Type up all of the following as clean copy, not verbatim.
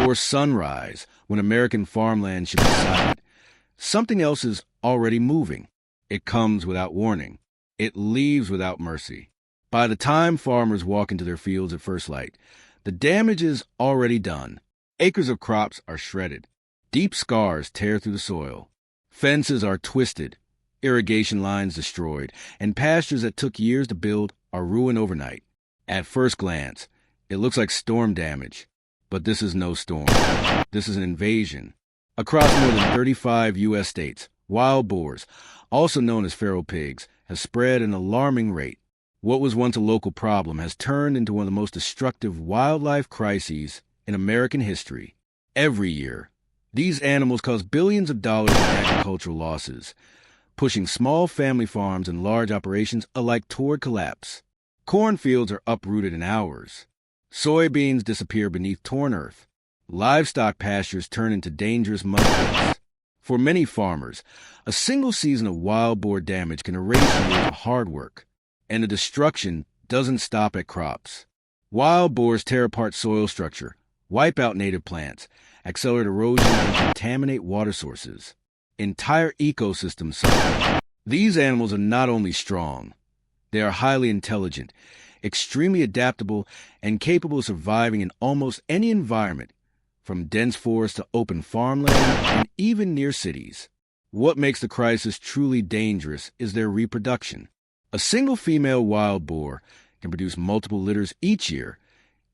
or sunrise, when American farmland should be silent. Something else is already moving. It comes without warning. It leaves without mercy. By the time farmers walk into their fields at first light, the damage is already done. Acres of crops are shredded. Deep scars tear through the soil. Fences are twisted, irrigation lines destroyed, and pastures that took years to build are ruined overnight. At first glance, it looks like storm damage, but this is no storm. This is an invasion. Across more than 35 U.S. states, wild boars, also known as feral pigs, have spread at an alarming rate. What was once a local problem has turned into one of the most destructive wildlife crises in American history. Every year, these animals cause billions of dollars in agricultural losses, pushing small family farms and large operations alike toward collapse. Cornfields are uprooted in hours. Soybeans disappear beneath torn earth. Livestock pastures turn into dangerous mud pits. For many farmers, a single season of wild boar damage can erase years of hard work, and the destruction doesn't stop at crops. Wild boars tear apart soil structure, wipe out native plants, accelerate erosion, and contaminate water sources. Entire ecosystems suffer. These animals are not only strong, they are highly intelligent, extremely adaptable, and capable of surviving in almost any environment, from dense forests to open farmland and even near cities. What makes the crisis truly dangerous is their reproduction. A single female wild boar can produce multiple litters each year,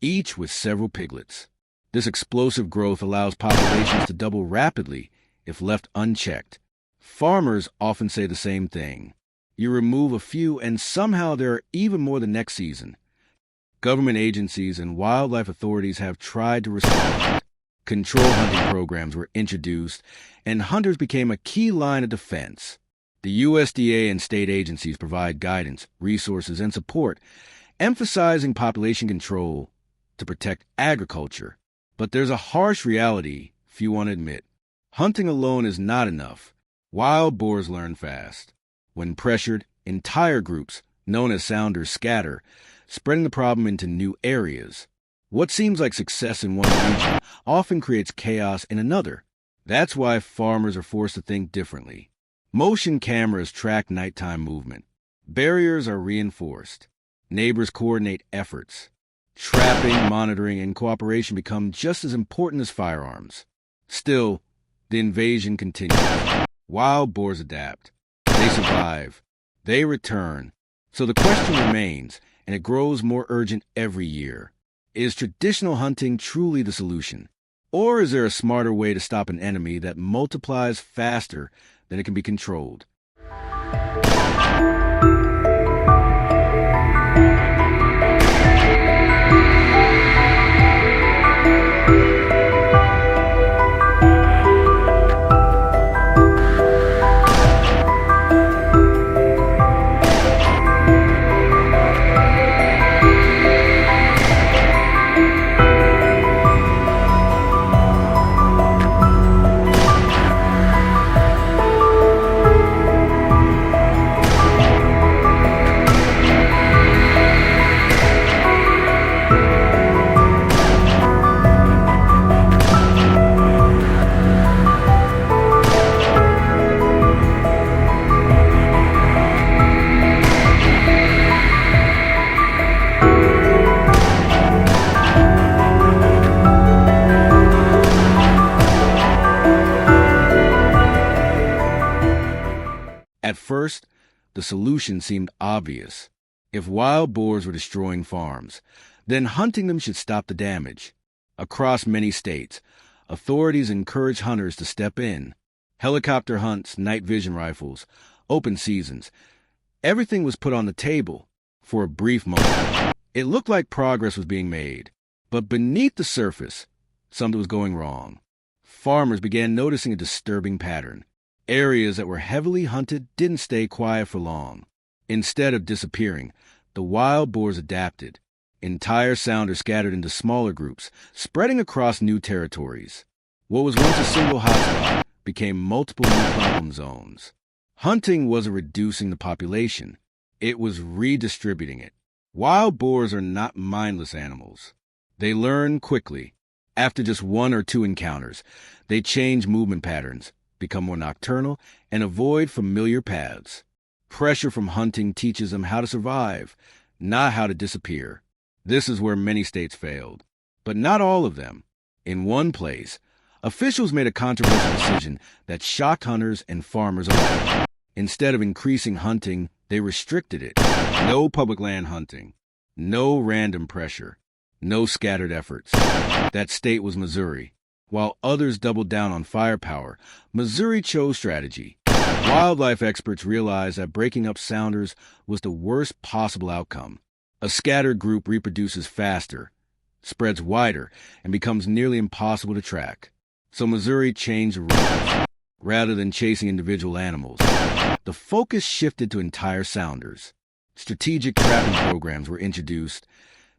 each with several piglets. This explosive growth allows populations to double rapidly if left unchecked. Farmers often say the same thing. You remove a few and somehow there are even more the next season. Government agencies and wildlife authorities have tried to respond. Control hunting programs were introduced, and hunters became a key line of defense. The USDA and state agencies provide guidance, resources, and support, emphasizing population control to protect agriculture. But there's a harsh reality few want to admit. Hunting alone is not enough. Wild boars learn fast. When pressured, entire groups, known as sounders, scatter, spreading the problem into new areas. What seems like success in one region often creates chaos in another. That's why farmers are forced to think differently. Motion cameras track nighttime movement. Barriers are reinforced. Neighbors coordinate efforts. Trapping, monitoring, and cooperation become just as important as firearms. Still, the invasion continues. Wild boars adapt. They survive. They return. So the question remains, and it grows more urgent every year. Is traditional hunting truly the solution? Or is there a smarter way to stop an enemy that multiplies faster than it can be controlled? At first, the solution seemed obvious. If wild boars were destroying farms, then hunting them should stop the damage. Across many states, authorities encouraged hunters to step in. Helicopter hunts, night vision rifles, open seasons. Everything was put on the table. For a brief moment, it looked like progress was being made. But beneath the surface, something was going wrong. Farmers began noticing a disturbing pattern. Areas that were heavily hunted didn't stay quiet for long. Instead of disappearing, the wild boars adapted. Entire sounders scattered into smaller groups, spreading across new territories. What was once a single hotspot became multiple new problem zones. Hunting wasn't reducing the population. It was redistributing it. Wild boars are not mindless animals. They learn quickly. After just one or two encounters, they change movement patterns, become more nocturnal, and avoid familiar paths. Pressure from hunting teaches them how to survive, not how to disappear. This is where many states failed, but not all of them. In one place, officials made a controversial decision that shocked hunters and farmers alike. Instead of increasing hunting, they restricted it. No public land hunting, no random pressure, no scattered efforts. That state was Missouri. While others doubled down on firepower, Missouri chose strategy. Wildlife experts realized that breaking up sounders was the worst possible outcome. A scattered group reproduces faster, spreads wider, and becomes nearly impossible to track. So Missouri changed the rules. Rather than chasing individual animals, the focus shifted to entire sounders. Strategic trapping programs were introduced,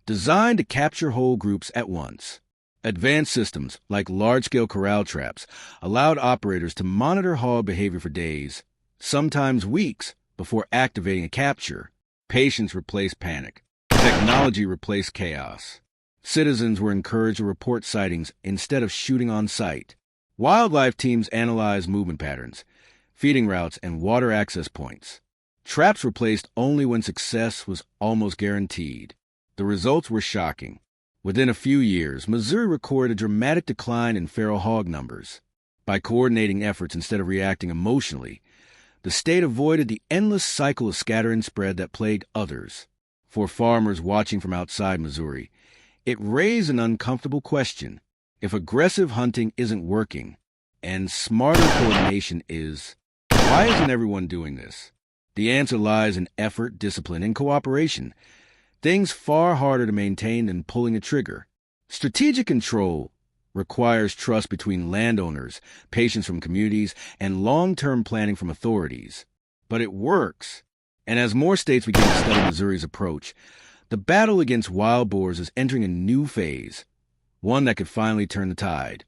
designed to capture whole groups at once. Advanced systems, like large-scale corral traps, allowed operators to monitor hog behavior for days, sometimes weeks, before activating a capture. Patience replaced panic. Technology replaced chaos. Citizens were encouraged to report sightings instead of shooting on sight. Wildlife teams analyzed movement patterns, feeding routes, and water access points. Traps were placed only when success was almost guaranteed. The results were shocking. Within a few years, Missouri recorded a dramatic decline in feral hog numbers. By coordinating efforts instead of reacting emotionally, the state avoided the endless cycle of scatter and spread that plagued others. For farmers watching from outside Missouri, it raised an uncomfortable question. If aggressive hunting isn't working, and smarter coordination is, why isn't everyone doing this? The answer lies in effort, discipline, and cooperation. Things far harder to maintain than pulling a trigger. Strategic control requires trust between landowners, patience from communities, and long-term planning from authorities. But it works. And as more states begin to study Missouri's approach, the battle against wild boars is entering a new phase, one that could finally turn the tide.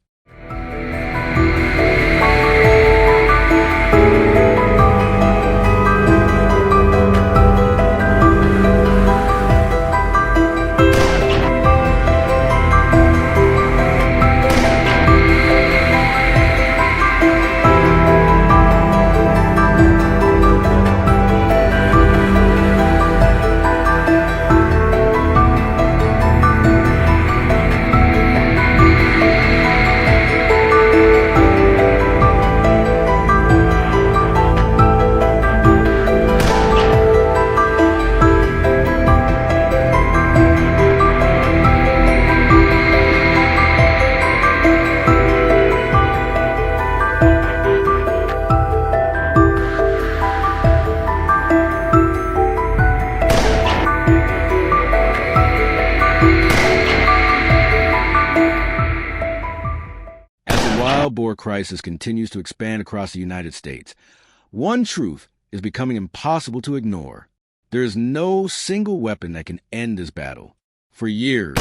Boar crisis continues to expand across the United States, one truth is becoming impossible to ignore. There is no single weapon that can end this battle. For years,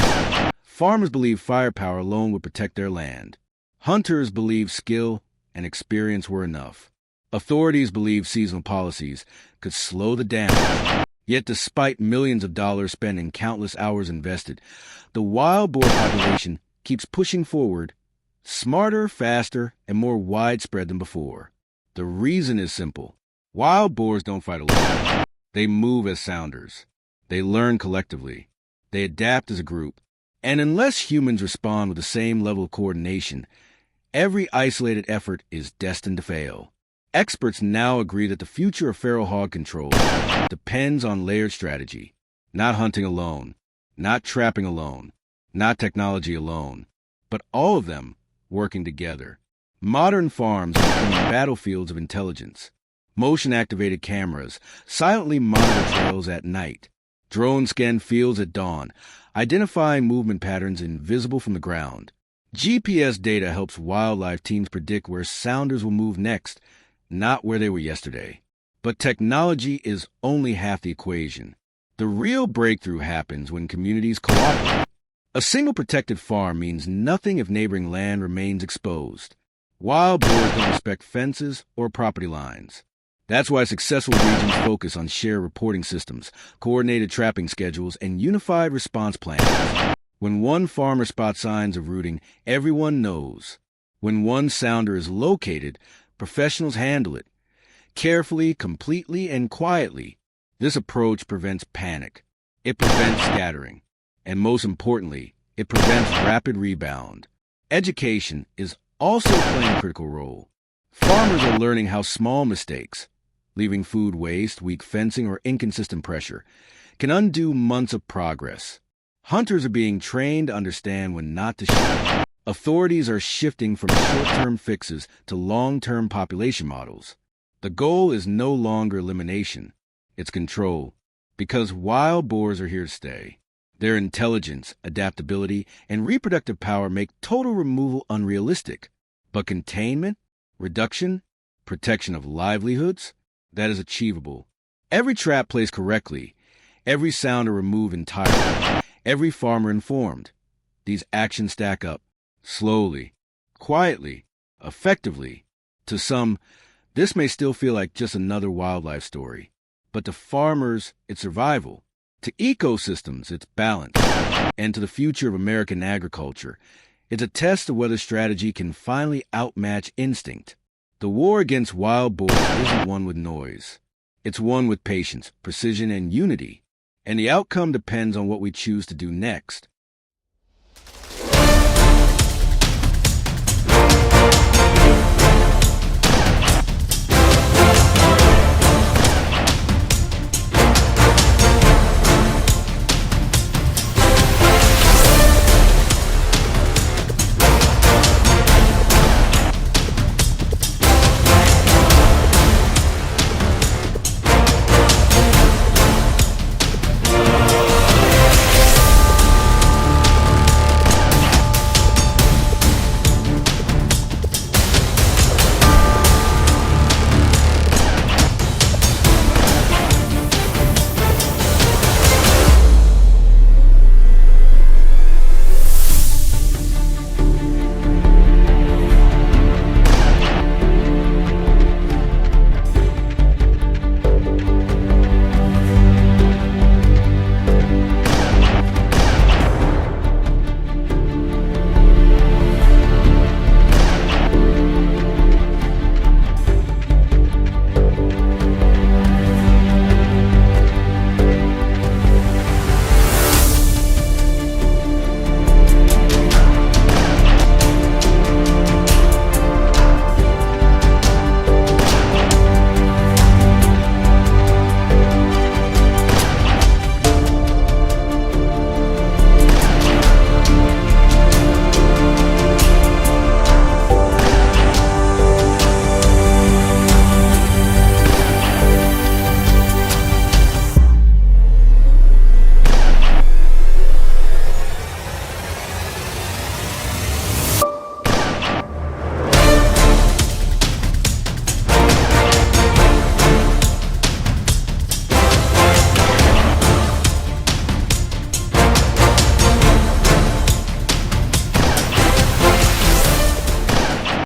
farmers believed firepower alone would protect their land. Hunters believed skill and experience were enough. Authorities believed seasonal policies could slow the damage. Yet despite millions of dollars spent and countless hours invested, the wild boar population keeps pushing forward, smarter, faster, and more widespread than before. The reason is simple. Wild boars don't fight alone. They move as sounders. They learn collectively. They adapt as a group. And unless humans respond with the same level of coordination, every isolated effort is destined to fail. Experts now agree that the future of feral hog control depends on layered strategy. Not hunting alone, not trapping alone, not technology alone, but all of them working together. Modern farms are becoming battlefields of intelligence. Motion-activated cameras silently monitor trails at night. Drones scan fields at dawn, identifying movement patterns invisible from the ground. GPS data helps wildlife teams predict where sounders will move next, not where they were yesterday. But technology is only half the equation. The real breakthrough happens when communities cooperate. A single protected farm means nothing if neighboring land remains exposed. Wild boars don't respect fences or property lines. That's why successful regions focus on shared reporting systems, coordinated trapping schedules, and unified response plans. When one farmer spots signs of rooting, everyone knows. When one sounder is located, professionals handle it. Carefully, completely, and quietly. This approach prevents panic. It prevents scattering. And most importantly, it prevents rapid rebound. Education is also playing a critical role. Farmers are learning how small mistakes, leaving food waste, weak fencing, or inconsistent pressure, can undo months of progress. Hunters are being trained to understand when not to shoot. Authorities are shifting from short-term fixes to long-term population models. The goal is no longer elimination, it's control. Because wild boars are here to stay. Their intelligence, adaptability, and reproductive power make total removal unrealistic. But containment, reduction, protection of livelihoods, that is achievable. Every trap placed correctly, every sounder removed entirely, every farmer informed. These actions stack up, slowly, quietly, effectively. To some, this may still feel like just another wildlife story. But to farmers, it's survival. To ecosystems, it's balance. And to the future of American agriculture, it's a test of whether strategy can finally outmatch instinct. The war against wild boars isn't one with noise. It's one with patience, precision, and unity. And the outcome depends on what we choose to do next.